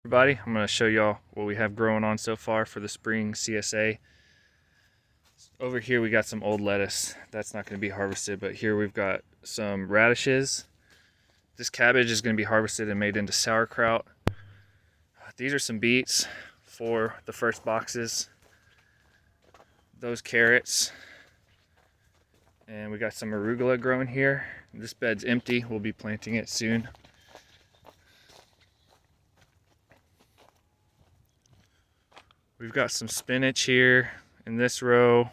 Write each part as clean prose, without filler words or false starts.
Everybody, I'm going to show y'all what we have growing on so far for the spring CSA. Over here we got some old lettuce that's not going to be harvested, but here we've got some radishes. This cabbage is going to be harvested and made into sauerkraut. These are some beets for the first boxes. Those carrots. And we got some arugula growing here. This bed's empty, we'll be planting it soon. We've got some spinach here in this row.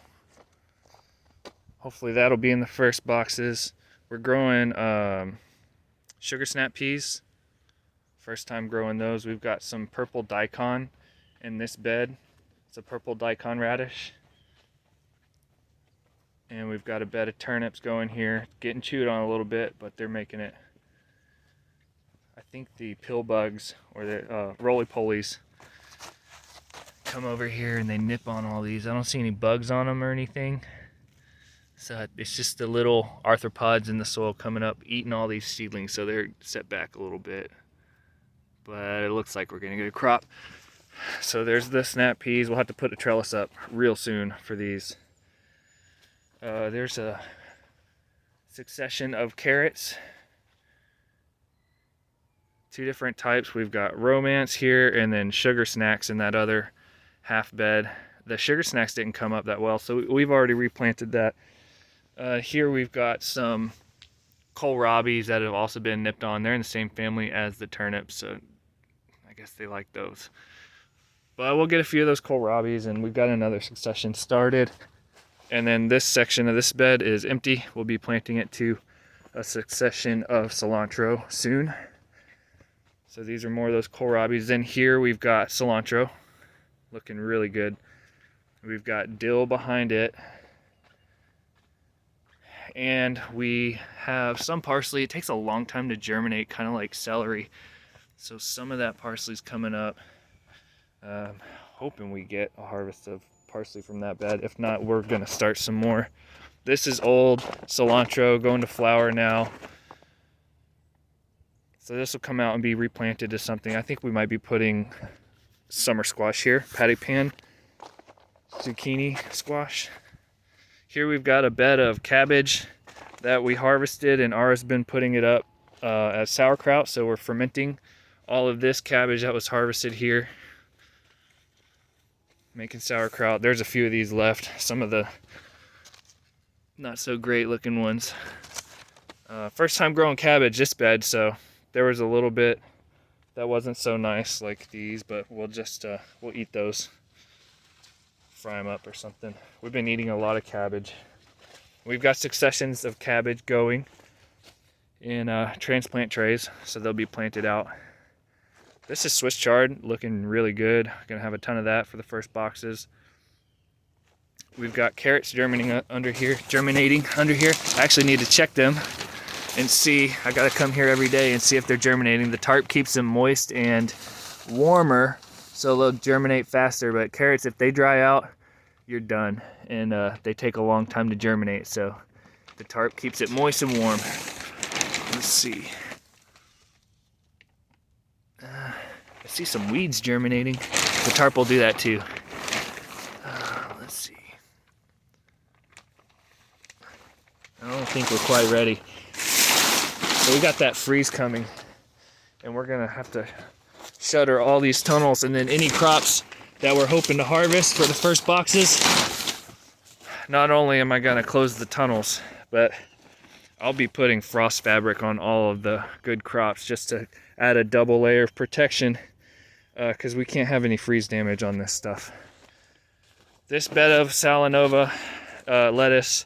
Hopefully that'll be in the first boxes. We're growing sugar snap peas. First time growing those. We've got some purple daikon in this bed. It's a purple daikon radish. And we've got a bed of turnips going here. Getting chewed on a little bit, but they're making it. I think the pill bugs or the roly-polies come over here and they nip on all these. I don't see any bugs on them or anything. So it's just the little arthropods in the soil coming up, eating all these seedlings, so they're set back a little bit. But it looks like we're gonna get a crop. So there's the snap peas. We'll have to put a trellis up real soon for these. There's a succession of carrots. Two different types. We've got romance here and then sugar snacks in that other half bed. The sugar snacks didn't come up that well, so we've already replanted that. Here we've got some kohlrabis that have also been nipped on. They're in the same family as the turnips, so I guess they like those. But we'll get a few of those kohlrabis, and we've got another succession started. And then this section of this bed is empty. We'll be planting it to a succession of cilantro soon. So these are more of those kohlrabis. Then here we've got cilantro. Looking really good. We've got dill behind it. And we have some parsley. It takes a long time to germinate, kind of like celery. So some of that parsley's coming up. Hoping we get a harvest of parsley from that bed. If not, we're gonna start some more. This is old cilantro going to flower now. So this will come out and be replanted to something. I think we might be putting summer squash here, patty pan, zucchini squash. Here we've got a bed of cabbage that we harvested, and Ara's been putting it up as sauerkraut, so we're fermenting all of this cabbage that was harvested here, making sauerkraut. There's a few of these left, some of the not so great looking ones. First time growing cabbage this bed, so there was a little bit that wasn't so nice like these, but we'll just we'll eat those, fry them up or something. We've been eating a lot of cabbage. We've got successions of cabbage going in transplant trays, so they'll be planted out. This is Swiss chard, looking really good. Gonna have a ton of that for the first boxes. We've got carrots germinating under here. I actually need to check them and see. I gotta come here every day and see if they're germinating. The tarp keeps them moist and warmer, so they'll germinate faster. But carrots, if they dry out, you're done. And they take a long time to germinate, so the tarp keeps it moist and warm. Let's see. I see some weeds germinating. The tarp will do that too. Let's see. I don't think we're quite ready. So we got that freeze coming, and we're gonna have to shutter all these tunnels, and then any crops that we're hoping to harvest for the first boxes, not only am I gonna close the tunnels, but I'll be putting frost fabric on all of the good crops just to add a double layer of protection, because we can't have any freeze damage on this stuff. This bed of Salanova lettuce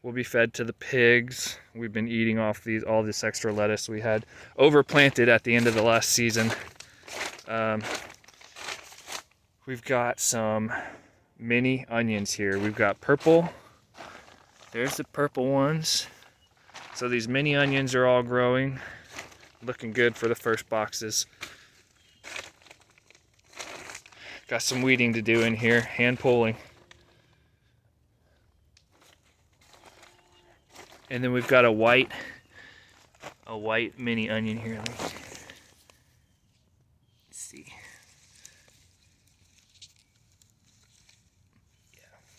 will be fed to the pigs. We've been eating off all this extra lettuce we had overplanted at the end of the last season. We've got some mini onions here. We've got purple. There's the purple ones. So these mini onions are all growing. Looking good for the first boxes. Got some weeding to do in here, hand pulling. And then we've got a white mini onion here. Let's see.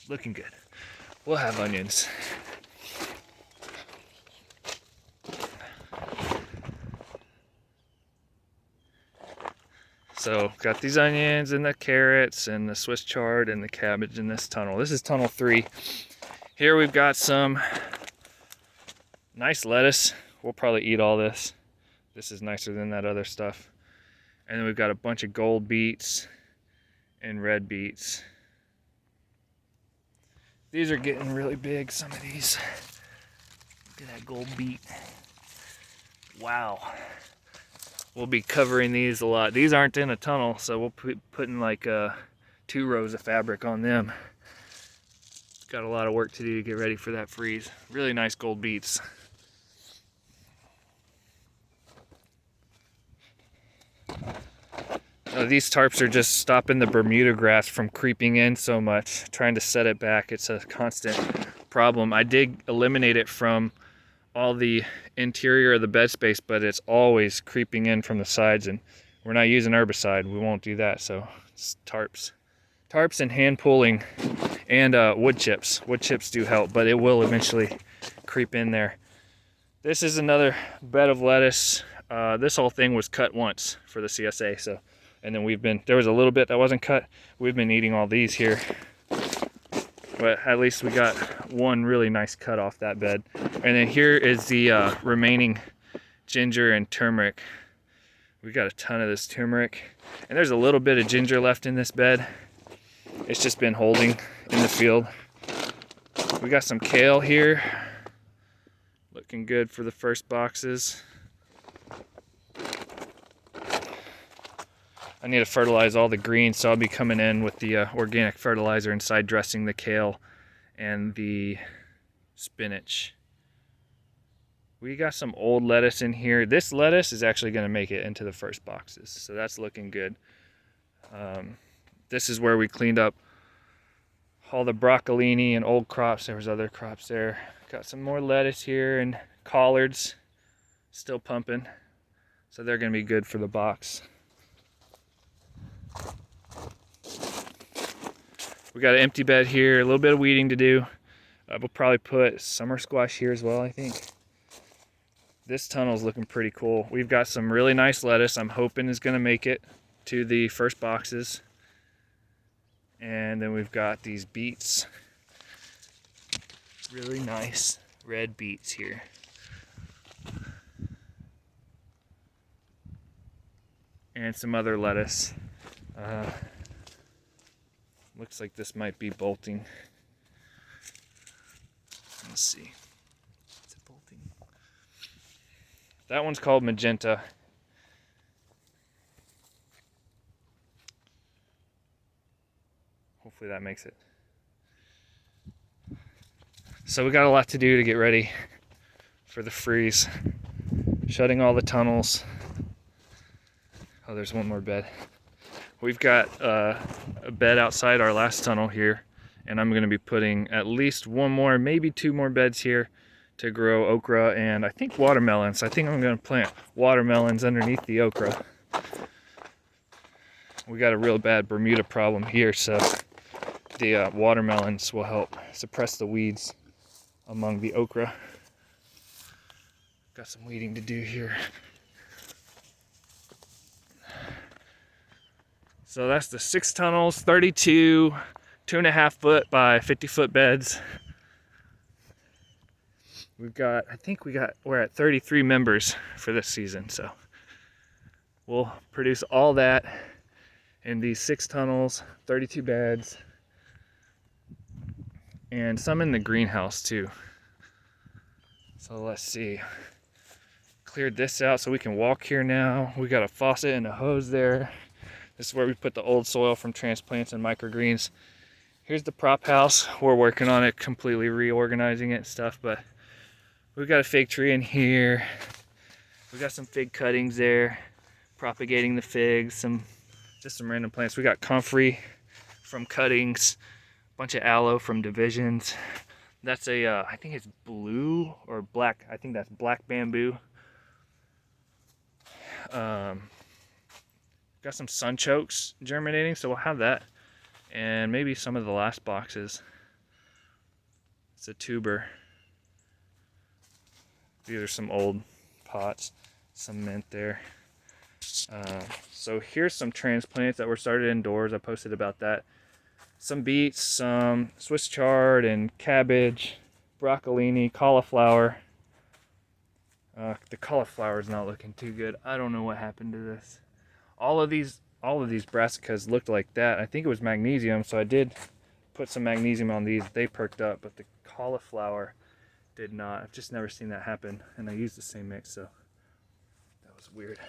looking good. We'll have onions. So got these onions and the carrots and the Swiss chard and the cabbage in this tunnel. This is tunnel 3. Here we've got some nice lettuce. We'll probably eat all this. This is nicer than that other stuff. And then we've got a bunch of gold beets and red beets. These are getting really big, some of these. Look at that gold beet. Wow. We'll be covering these a lot. These aren't in a tunnel, so we'll be putting like 2 rows of fabric on them. Got a lot of work to do to get ready for that freeze. Really nice gold beets. These tarps are just stopping the Bermuda grass from creeping in so much, trying to set it back. It's a constant problem. I did eliminate it from all the interior of the bed space, but it's always creeping in from the sides, and we're not using herbicide. We won't do that, so it's tarps and hand pulling and wood chips. Wood chips do help, but it will eventually creep in there. This is another bed of lettuce. This whole thing was cut once for the CSA, so, and then there was a little bit that wasn't cut. We've been eating all these here, but at least we got one really nice cut off that bed. And then here is the remaining ginger and turmeric. We got a ton of this turmeric, and there's a little bit of ginger left in this bed. It's just been holding in the field. We got some kale here, looking good for the first boxes. I need to fertilize all the greens, so I'll be coming in with the organic fertilizer and side dressing the kale and the spinach. We got some old lettuce in here. This lettuce is actually going to make it into the first boxes, so that's looking good. This is where we cleaned up all the broccolini and old crops. There was other crops there. Got some more lettuce here and collards still pumping, so they're going to be good for the box. We got an empty bed here, a little bit of weeding to do. We'll probably put summer squash here as well, I think. This tunnel's looking pretty cool. We've got some really nice lettuce I'm hoping is going to make it to the first boxes. And then we've got these beets. Really nice red beets here. And some other lettuce. Looks like this might be bolting. Let's see. Is it bolting? That one's called magenta. Hopefully that makes it. So we got a lot to do to get ready for the freeze. Shutting all the tunnels. Oh, there's one more bed. We've got a bed outside our last tunnel here, and I'm going to be putting at least one more, maybe 2 more beds here to grow okra and I think watermelons. I think I'm going to plant watermelons underneath the okra. We got a real bad Bermuda problem here, so the watermelons will help suppress the weeds among the okra. Got some weeding to do here. So that's the 6 tunnels, 32 2.5 foot by 50 foot beds. We're at 33 members for this season, so we'll produce all that in these 6 tunnels, 32 beds, and some in the greenhouse too. So let's see. Cleared this out so we can walk here now. We got a faucet and a hose there. This is where we put the old soil from transplants and microgreens. Here's the prop house. We're working on it, completely reorganizing it and stuff, but we've got a fig tree in here. We got some fig cuttings there, propagating the figs, just some random plants. We got comfrey from cuttings, a bunch of aloe from divisions. That's I think it's blue or black. I think that's black bamboo. Got some sunchokes germinating, so we'll have that. And maybe some of the last boxes. It's a tuber. These are some old pots, some mint there. So here's some transplants that were started indoors. I posted about that. Some beets, some Swiss chard and cabbage, broccolini, cauliflower. The cauliflower is not looking too good. I don't know what happened to this. All of these brassicas looked like that. I think it was magnesium, so I did put some magnesium on these. They perked up, but the cauliflower did not. I've just never seen that happen, and I used the same mix, so that was weird.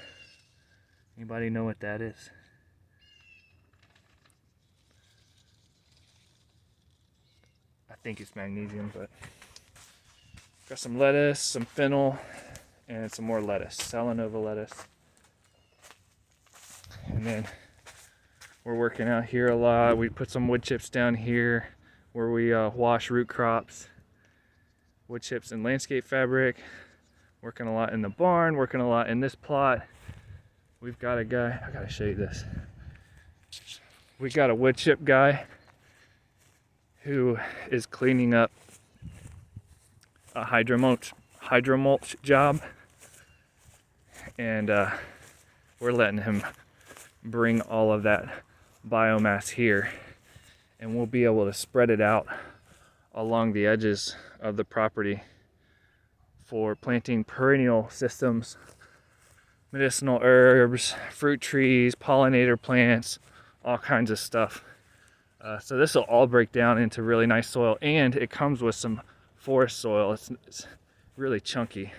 Anybody know what that is? I think it's magnesium, but got some lettuce, some fennel, and some more lettuce, Salanova lettuce. And then we're working out here a lot. We put some wood chips down here where we wash root crops. Wood chips and landscape fabric. Working a lot in the barn, working a lot in this plot. We've got a guy, I gotta show you this. We got a wood chip guy who is cleaning up a hydromulch job. And we're letting him bring all of that biomass here, and we'll be able to spread it out along the edges of the property for planting perennial systems, medicinal herbs, fruit trees, pollinator plants, all kinds of stuff. So this will all break down into really nice soil, and it comes with some forest soil. It's really chunky,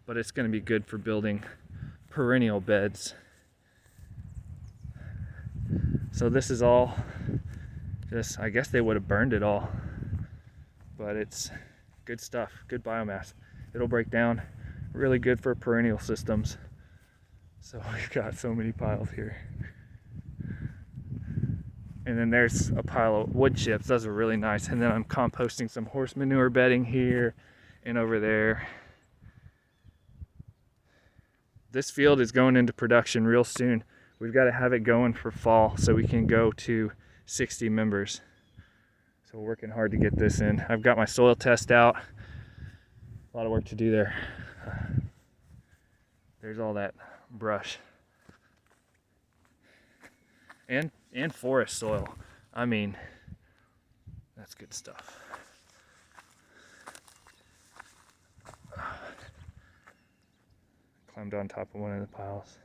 but it's going to be good for building perennial beds. So this is all just, I guess they would have burned it all, but it's good stuff, good biomass. It'll break down, really good for perennial systems. So we've got so many piles here. And then there's a pile of wood chips. Those are really nice. And then I'm composting some horse manure bedding here and over there. This field is going into production real soon. We've got to have it going for fall so we can go to 60 members. So we're working hard to get this in. I've got my soil test out. A lot of work to do there. There's all that brush. And forest soil. I mean, that's good stuff. Climbed on top of one of the piles.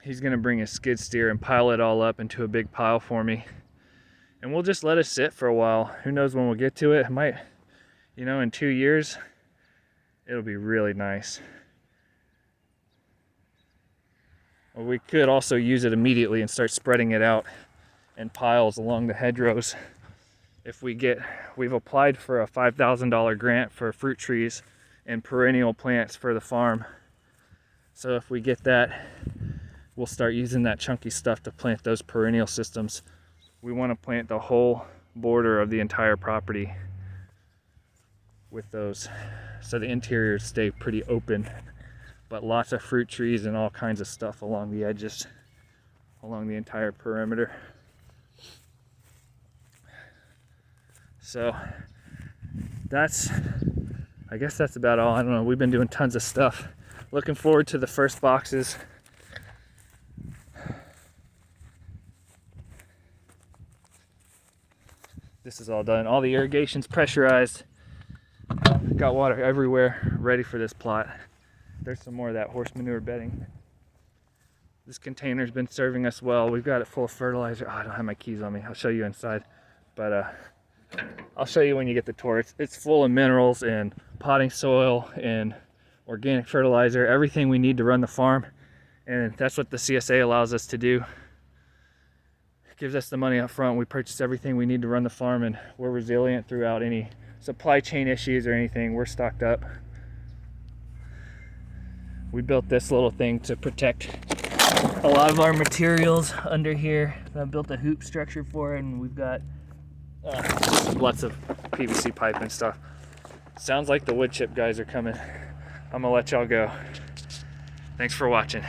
He's gonna bring his skid steer and pile it all up into a big pile for me. And we'll just let it sit for a while. Who knows when we'll get to it. It might, in 2 years, it'll be really nice. Or we could also use it immediately and start spreading it out in piles along the hedgerows. We've applied for a $5,000 grant for fruit trees and perennial plants for the farm. So if we get that, we'll start using that chunky stuff to plant those perennial systems. We want to plant the whole border of the entire property with those, so the interiors stay pretty open, but lots of fruit trees and all kinds of stuff along the edges, along the entire perimeter. So I guess that's about all. I don't know, we've been doing tons of stuff. Looking forward to the first boxes. This is all done. All the irrigation's pressurized. Got water everywhere, ready for this plot. There's some more of that horse manure bedding. This container's been serving us well. We've got it full of fertilizer. Oh, I don't have my keys on me. I'll show you inside. But I'll show you when you get the tour. It's full of minerals and potting soil and organic fertilizer, everything we need to run the farm. And that's what the CSA allows us to do. Gives us the money up front. We purchase everything we need to run the farm, and we're resilient throughout any supply chain issues or anything. We're stocked up. We built this little thing to protect a lot of our materials under here. I built a hoop structure for it, and we've got lots of PVC pipe and stuff. Sounds like the wood chip guys are coming. I'm gonna let y'all go. Thanks for watching.